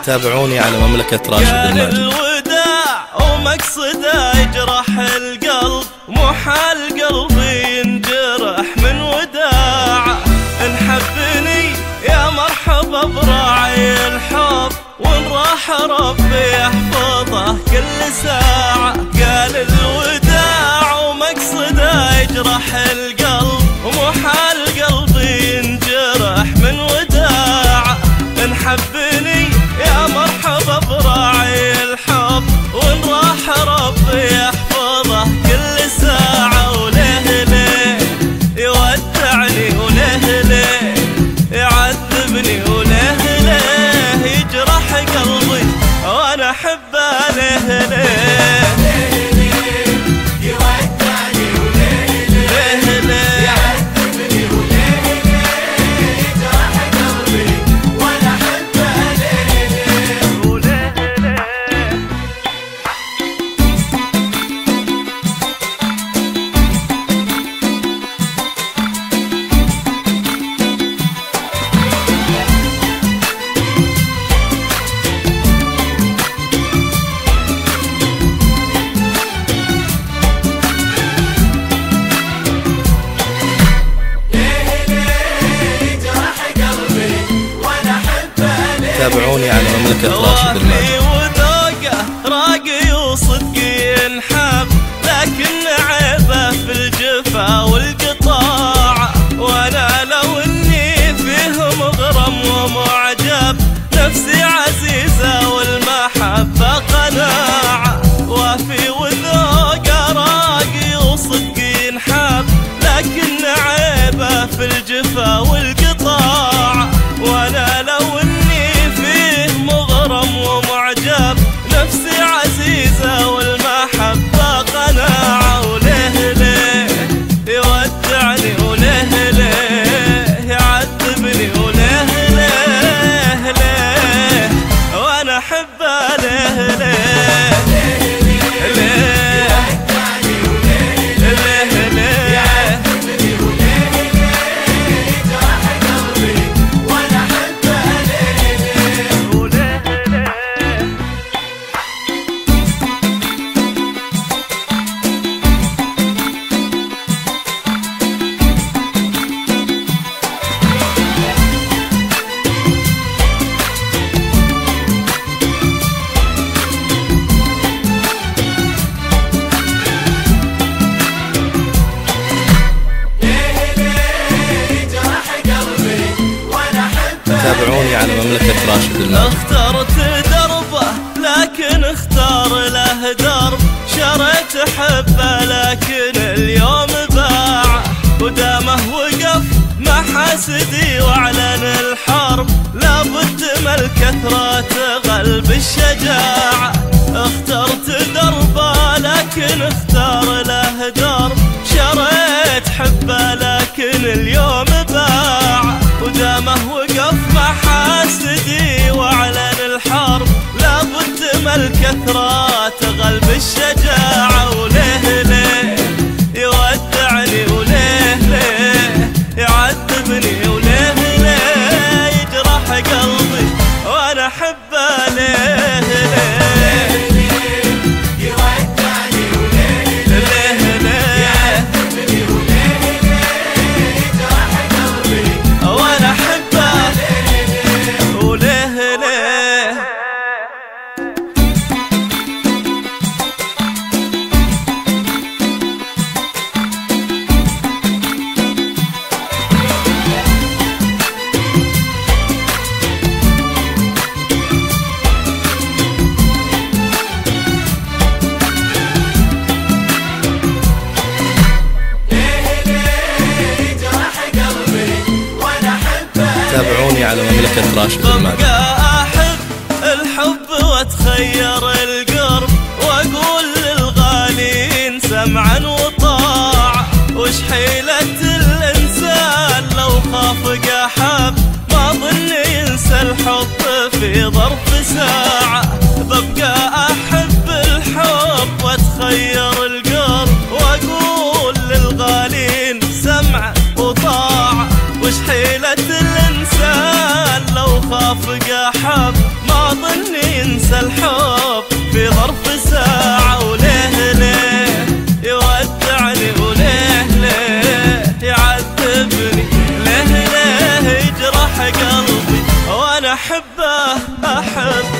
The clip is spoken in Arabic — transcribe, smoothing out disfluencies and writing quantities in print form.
تابعوني على مملكة راشد الماجد. الوداع ومقصده يجرح القلب، محال قلبي ينجرح من وداع. انحبني يا مرحبا براعي الحب، وان راح ربي يحفظه كل ساعة. قال الوداع ومقصده يجرح القلب، ومحال قلبي ينجرح من وداع. انحبني يا مرحبا براعي الحب، وان راح ربي يحفظه كل ساعة. وليه ليه يودعني، وليه ليه يعذبني، وليه ليه يجرح قلبي وانا احبه. ليه ليه يودعني، وليه ليه يعذبني، وليه ليه يجرح قلبي وانا احبه. ليه ليه وليه ليه. تابعوني على مملكة راشد الماجد. وذوقه راقي وصدقي ينحب، لكن عيبه في الجفا والقطاع. وانا لو اني فيه مغرم ومعجب، نفسي عزيزة والمحبة قناعة. وفي وذوقه راقي وصدقي ينحب، لكن عيبه في الجفا والقطاع. وانا لو ومعجب، نفسي عزيزة والمحبة قناعة. وليه ليه يودعني، وليه ليه يعذبني، وليه ليه ليه وانا احبه. ليه ليه ليه يودعني، وليه ليه يعذبني، وليه ليه يجرح قلبي وانا احبه. ليه ليه وليه تابعوني على مملكة راشد الماجد. اخترت دربه لكن اختار له درب، شريت حبه لكن اليوم باع. ودامه وقف محاسدي واعلن الحرب، لابد من الكثرة تغلب الشجاعة. اخترت دربه لكن اختار له درب، شريت حبه لكن اليوم باع. ودامه وقف محاسدي واعلن الحرب، لابد من الكثرة تغلب الشجاعة. وليه ليه يودعني، وليه ليه يعذبني، وليه ليه يجرح قلبي وانا احبه. ليه ليه يودعني، وليه ليه يعذبني، وليه ليه يجرح قلبي وانا احبه. وليه ليه تابعوني على مملكة راشد الماجد. ببقى أحب الحب واتخير القرب، وأقول للغالين سمعا وطاعة. وش حيلة الإنسان لو خاف قحب، ما ظن ينسى الحب في ظرف ساعة. ببقى أحب الحب واتخير القرب، وأقول للغالين سمعا وطاعة. وش حيلة الإنسان لو خاف قحب، ما ظن ينسى الحب في ظرف ساعة، وليه ليه يودعني، وليه ليه يعذبني، ليه ليه يجرح قلبي وانا احبه احبه.